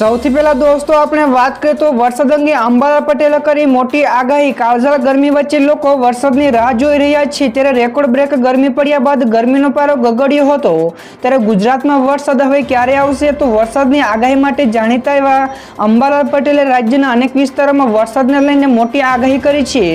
સૌથી પહેલા દોસ્તો આપણે વાત કરીએ તો વરસાદ અંગે અંબાલાલ પટેલે કરી મોટી આગાહી। કાળઝાળ ગરમી વચ્ચે લોકો વરસાદની રાહ જોઈ રહ્યા છે, ત્યારે રેકોર્ડ બ્રેક ગરમી પડ્યા બાદ ગરમીનો પારો ગગડ્યો હતો। ત્યારે ગુજરાતમાં વરસાદ હવે ક્યારે આવશે તો વરસાદની આગાહી માટે જાણીતા એવા અંબાલાલ પટેલે રાજ્યના અનેક વિસ્તારોમાં વરસાદને લઈને મોટી આગાહી કરી છે,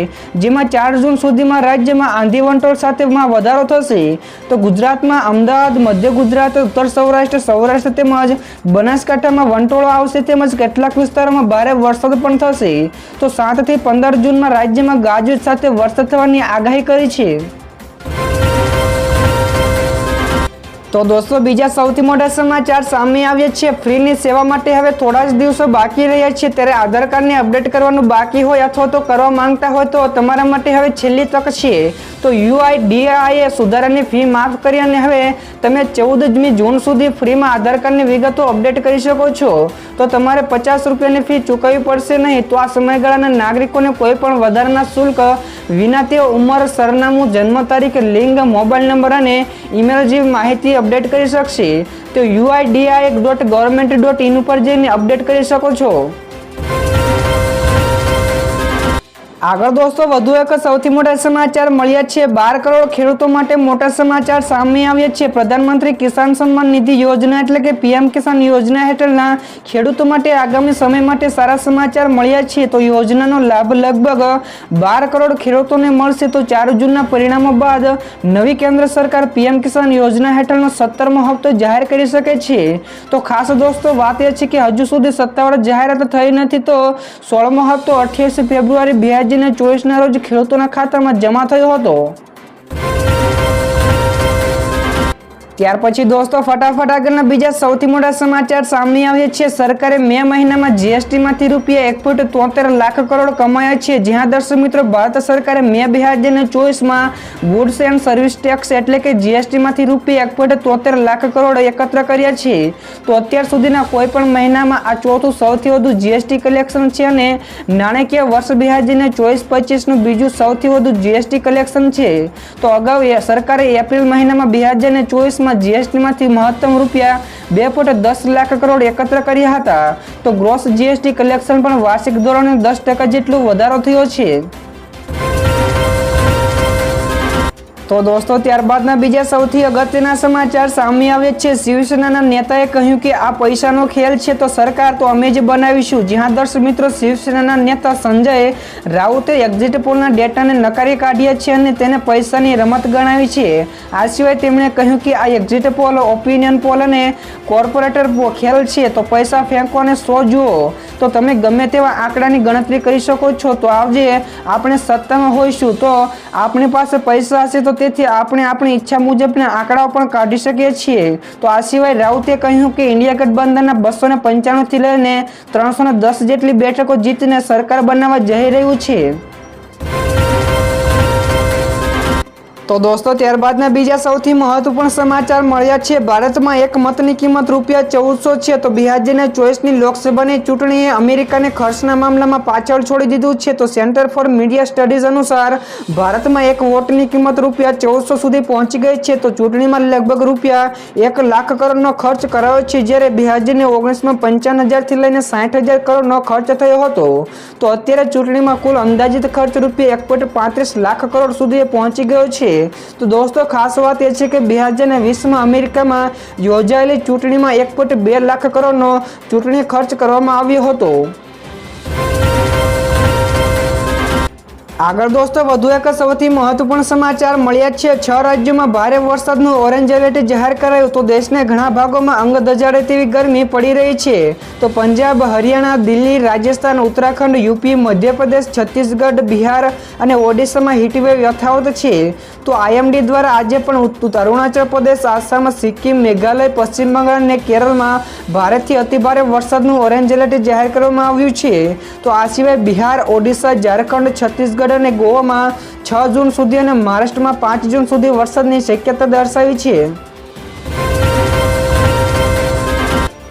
જેમાં 4 જૂન સુધીમાં રાજ્યમાં આંધી વંટોળ સાથે વધારો થશે। તો ગુજરાતમાં અમદાવાદ, મધ્ય ગુજરાત, ઉત્તર સૌરાષ્ટ્ર, સૌરાષ્ટ્ર તેમજ બનાસકાંઠામાં વંટોળ આવશે, તેમજ કેટલાક વિસ્તારોમાં ભારે વરસાદ પણ થશે। તો 7 થી 15 જૂનમાં રાજ્યમાં ગાજવીજ સાથે વરસાદ થવાની આગાહી કરી છે। તો દોસ્તો બીજા સૌથી મોટા સમાચાર સામે આવ્યા છે। ફ્રીની સેવા માટે હવે થોડા જ દિવસો બાકી રહ્યા છે, ત્યારે આધાર કાર્ડને અપડેટ કરવાનું બાકી હોય અથવા તો કરવા માંગતા હોય તો તમારા માટે હવે છેલ્લી તક છે। તો UIDAI સુધારાની ફી માફ કરી અને હવે તમે 14મી જૂન સુધી ફ્રીમાં આધાર કાર્ડની વિગતો અપડેટ કરી શકો છો। તો તમારે 50 રૂપિયાની ફી ચૂકવવી પડશે નહીં। તો આ સમયગાળાના નાગરિકોને કોઈ પણ વધારાના શુલ્ક વિના તેઓ ઉંમર, સરનામું, જન્મ તારીખ, લિંગ, મોબાઈલ નંબર અને ઈમેલ જેવી માહિતી અપડેટ કરી શકશે। તો uidi.government.in ઉપર જઈને અપડેટ કરી શકો છો। આગળ દોસ્તો વધુ એક સૌથી મોટા સમાચાર મળ્યા છે। 12 કરોડ ખેડૂતો માટે મોટા સમાચાર સામે આવ્યા છે। પ્રધાનમંત્રી કિસાન સન્માન નિધિ યોજના એટલે કે PM કિસાન યોજના હેઠળના ખેડૂતો માટે આગામી સમય માટે સારા સમાચાર મળ્યા છે। તો યોજનાનો લાભ લગભગ 12 કરોડ ખેડૂતોને મળશે। તો 4 જૂનના પરિણામો બાદ નવી કેન્દ્ર સરકાર PM કિસાન યોજના હેઠળનો 17મો હપ્તો જાહેર કરી શકે છે। તો ખાસ દોસ્તો વાત એ છે કે હજુ સુધી સત્તાવાર જાહેરાત થઈ નથી। તો 16મો હપ્તો 28 ફેબ્રુઆરી 2024ના રોજ ખેડૂતોના ખાતામાં જમા થયો હતો। ત્યાર પછી દોસ્તો ફટાફટ આગળના બીજા સૌથી મોટા સમાચાર સામે આવ્યા છે। સરકારે મે મહિનામાં GST માંથી રૂપિયા 1.73 લાખ કરોડ કમાયા છે। જ્યાં દર્શક મિત્રો ભારત સરકારે મે 2024માં ગુડ્સ એન્ડ સર્વિસ ટેક્સ એટલે કે GST માંથી રૂપિયા 1.73 લાખ કરોડ એકત્ર કર્યા છે। તો અત્યાર સુધીના કોઈ પણ મહિનામાં આ ચોથું સૌથી વધુ GST કલેક્શન છે અને નાણાકીય વર્ષ 2024-25નું બીજું સૌથી વધુ GST કલેક્શન છે। તો અગાઉ સરકારે એપ્રિલ મહિનામાં 2024માં GST માંથી મહત્તમ રૂપિયા 2.10 લાખ કરોડ એકત્ર કર્યા હતા। તો ગ્રોસ GST કલેક્શન પણ વાર્ષિક ધોરણે 10% જેટલો વધારો થયો છે। તો દોસ્તો ત્યારબાદના બીજા સૌથી અગત્યના સમાચાર સામે આવે છે। શિવસેનાના નેતાએ કહ્યું કે આ પૈસાનો ખેલ છે, તો સરકાર તો અમે જ બનાવીશું। જ્યાં દર્શક મિત્રો શિવસેનાના નેતા સંજય રાઉતે એક્ઝિટ પોલના ડેટાને નકારી કાઢ્યા છે અને તેને પૈસાની રમત ગણાવી છે। આ સિવાય તેમણે કહ્યું કે આ એક્ઝિટ પોલ, ઓપિનિયન પોલ અને કોર્પોરેટર ખેલ છે। તો પૈસા ફેંકો અને શો જુઓ, તો તમે ગમે તેવા આંકડાની ગણતરી કરી શકો છો। તો આજે આપણે સત્તામાં હોઈશું તો આપણી પાસે પૈસા હશે, તો તેથી આપણે આપણી ઈચ્છા મુજબના આંકડાઓ પણ કાઢી શકીએ છીએ। તો આ સિવાય રાઉતે કહ્યું કે ઇન્ડિયા ગઠબંધનના 295 થી લઈને 310 જેટલી બેઠકો જીતીને સરકાર બનાવવા જઈ રહ્યું છે। તો દોસ્તો ત્યારબાદના બીજા સૌથી મહત્વપૂર્ણ સમાચાર મળ્યા છે। ભારતમાં એક મતની કિંમત રૂપિયા 1400 છે। તો 2024ની લોકસભાની ચૂંટણીએ અમેરિકાને ખર્ચના મામલામાં પાછળ છોડી દીધું છે। તો સેન્ટર ફોર મીડિયા સ્ટડીઝ અનુસાર ભારતમાં એક વોટની કિંમત રૂપિયા 1400 સુધી પહોંચી ગઈ છે। તો ચૂંટણીમાં લગભગ રૂપિયા 1 લાખ કરોડનો ખર્ચ કરાયો છે, જ્યારે 2019માં 55,000 થી લઈને 60,000 કરોડનો ખર્ચ થયો હતો। તો અત્યારે ચૂંટણીમાં કુલ અંદાજિત ખર્ચ રૂપિયા 1.35 લાખ કરોડ સુધી પહોંચી ગયો છે। તો દોસ્તો ખાસ વાત એ છે કે 2020માં અમેરિકામાં યોજાયેલી ચૂંટણીમાં 1.2 લાખ કરોડનો ચૂંટણી ખર્ચ કરવામાં આવ્યો હતો। આગળ દોસ્તો વધુ એક સૌથી મહત્વપૂર્ણ સમાચાર મળ્યા છે। 6 રાજ્યોમાં ભારે વરસાદનું ઓરેન્જ એલર્ટ જાહેર કરાયું। તો દેશના ઘણા ભાગોમાં અંગ દજાડે તેવી ગરમી પડી રહી છે। તો પંજાબ, હરિયાણા, દિલ્હી, રાજસ્થાન, ઉત્તરાખંડ, યુપી, મધ્યપ્રદેશ, છત્તીસગઢ, બિહાર અને ઓડિશામાં હીટવેવ યથાવત છે। તો IMD દ્વારા આજે પણ અરુણાચલ પ્રદેશ, આસામ, સિક્કિમ, મેઘાલય, પશ્ચિમ બંગાળ અને કેરળમાં ભારેથી અતિભારે વરસાદનું ઓરેન્જ એલર્ટ જાહેર કરવામાં આવ્યું છે। તો આ સિવાય બિહાર, ઓડિશા, ઝારખંડ, છત્તીસગઢ અને ગોવામાં 6 જૂન સુધી અને મહારાષ્ટ્રમાં 5 જૂન સુધી વરસાદની શક્યતા દર્શાવી છે।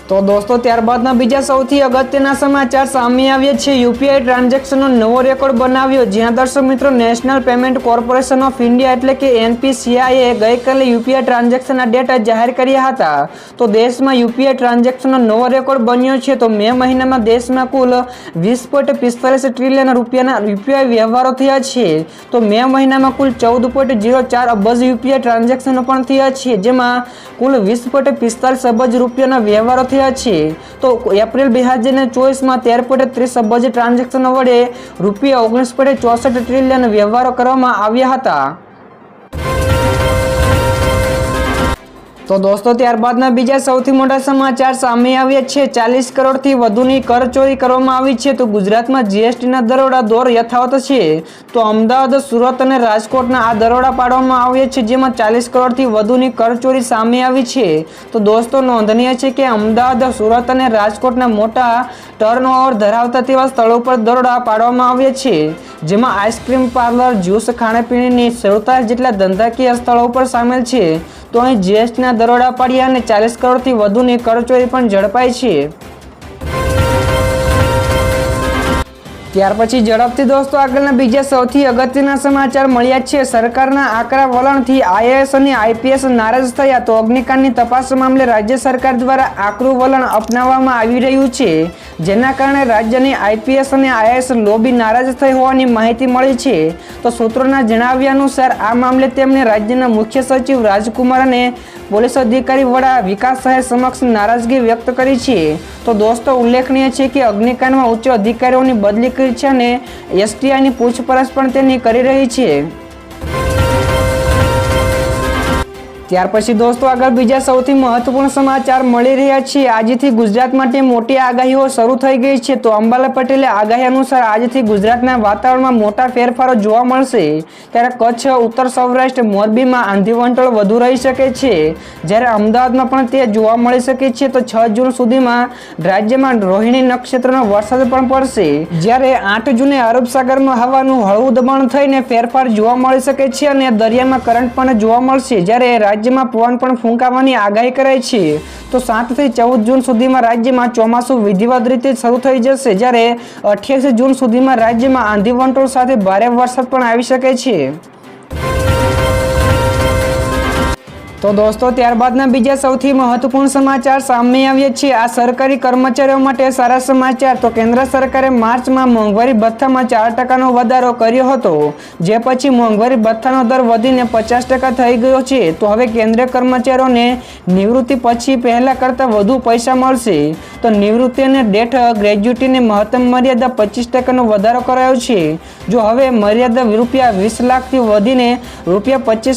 તો દોસ્તો ત્યારબાદના બીજા સૌથી અગત્યના સમાચાર સામે આવ્યા છે. યુપીઆઈ ટ્રાન્ઝેક્શનનો નવો રેકોર્ડ બનાવ્યો. જ્યાં દર્શક મિત્રો national payment corporation of India એટલે કે એનપીસીઆઈએ ગઈકાલે યુપીઆઈ ટ્રાન્ઝેક્શનના ડેટા જાહેર કર્યા હતા. તો દેશમાં યુપીઆઈ ટ્રાન્ઝેક્શનનો નવો રેકોર્ડ બન્યો છે. તો મે મહિનામાં દેશમાં કુલ 20.45 ટ્રિલિયન રૂપિયાના યુપીઆઈ વ્યવહારો થયા છે. તો મે મહિનામાં કુલ 14.04 અબજ યુપીઆઈ ટ્રાન્ઝેક્શનો પણ થયા છે, જેમાં કુલ 20.45 અબજ રૂપિયાના વ્યવહારો થયા છે. તો એપ્રિલ 2024માં 13.30 અબજ ટ્રાન્ઝેક્શનો વડે રૂપિયા 19.64 ટ્રિલિયન વ્યવહારો કરવામાં આવ્યા હતા. તો દોસ્તો ત્યારબાદના બીજા સૌથી મોટા સમાચાર સામે આવ્યા છે. 40 કરોડથી વધુની કરચોરી કરવામાં આવી છે. તો ગુજરાતમાં જીએસટીના દરોડા દોર યથાવત છે. તો અમદાવાદ, સુરત અને રાજકોટના આ દરોડા પાડવામાં આવ્યા છે, જેમાં 40 કરોડથી વધુની કરચોરી સામે આવી છે. તો દોસ્તો નોંધનીય છે કે અમદાવાદ, સુરત અને રાજકોટના મોટા ટર્નઓવર ધરાવતા તેવા સ્થળો પર દરોડા પાડવામાં આવ્યા છે, જેમાં આઈસ્ક્રીમ પાર્લર, જ્યુસ, ખાણીપીણીની 47 જેટલા ધંધાકીય સ્થળો પર સામેલ છે. તો અહીં જીએસટીના દરોડા પાડ્યા અને 40 કરોડથી વધુની કરચોરી પણ ઝડપાઈ છે. ત્યાર પછી ઝડપથી દોસ્તો આગળના બીજા સૌથી અગત્યના સમાચાર મળ્યા છે. સરકારના આકરા વલણથી આઈએએસ અને આઈપીએસ નારાજ થયા. તો અગ્નિકાંડની તપાસ મામલે રાજ્ય સરકાર દ્વારા આકરું વલણ અપનાવવામાં આવી રહ્યું છે, જેના કારણે રાજ્યની આઈપીએસ અને આઈએએસ લોબી નારાજ થઈ હોવાની માહિતી મળી છે. તો સૂત્રોના જણાવ્યા અનુસાર આ મામલે તેમણે રાજ્યના મુખ્ય સચિવ રાજકુમાર અને પોલીસ અધિકારી વડા વિકાસ સહાય સમક્ષ નારાજગી વ્યક્ત કરી છે. તો દોસ્તો ઉલ્લેખનીય છે કે અગ્નિકાંડમાં ઉચ્ચ અધિકારીઓની બદલી કરી છે અને એસટીઆઈની પૂછપરછ પણ તેની કરી રહી છે. ત્યાર પછી દોસ્તો આગળ બીજા સૌથી મહત્વપૂર્ણ સમાચાર મળી રહ્યા છે. આજથી ગુજરાત માટે મોટી આગાહીઓ શરૂ થઈ ગઈ છે. તો અંબાલાલ પટેલે આગાહી અનુસાર આજથી ગુજરાતના વાતાવરણમાં મોટા ફેરફારો જોવા મળશે. ત્યારે કચ્છ, ઉત્તર સૌરાષ્ટ્ર, મોરબીમાં આંધી વંટોળ વધુ રહી શકે છે, જ્યારે અમદાવાદમાં પણ તે જોવા મળી શકે છે. તો 6 જૂન સુધીમાં રાજ્યમાં રોહિણી નક્ષત્રનો વરસાદ પણ પડશે, જ્યારે 8 જૂને અરબ સાગરમાં હવાનું હળવું દબાણ થઈને ફેરફાર જોવા મળી શકે છે અને દરિયામાં કરંટ પણ જોવા મળશે, જ્યારે રાજ્યમાં પવન પણ ફૂંકાવાની આગાહી કરાઈ છે. તો 7 થી 14 જૂન સુધીમાં રાજ્યમાં ચોમાસું વિધિવત રીતે શરૂ થઈ જશે, જ્યારે 28 જૂન સુધીમાં રાજ્યમાં આંધી વંટોળ સાથે ભારે વરસાદ પણ આવી શકે છે. તો દોસ્તો ત્યારબાદના બીજા સૌથી મહત્વપૂર્ણ સમાચાર સામે આવ્યા છે. આ સરકારી કર્મચારીઓ માટે સારા સમાચાર. તો કેન્દ્ર સરકારે માર્ચમાં મોંઘવારી ભથ્થામાં 4% વધારો કર્યો હતો, જે પછી મોંઘવારી ભથ્થાનો દર વધીને 50% થઈ ગયો છે. તો હવે કેન્દ્રીય કર્મચારીઓને નિવૃત્તિ પછી પહેલા કરતાં વધુ પૈસા મળશે. તો નિવૃત્તિ અને ડેથ ગ્રેજ્યુટીની મહત્તમ મર્યાદા 25%નો વધારો કરાયો છે. જો હવે મર્યાદા રૂપિયા 20 લાખથી વધીને રૂપિયા 25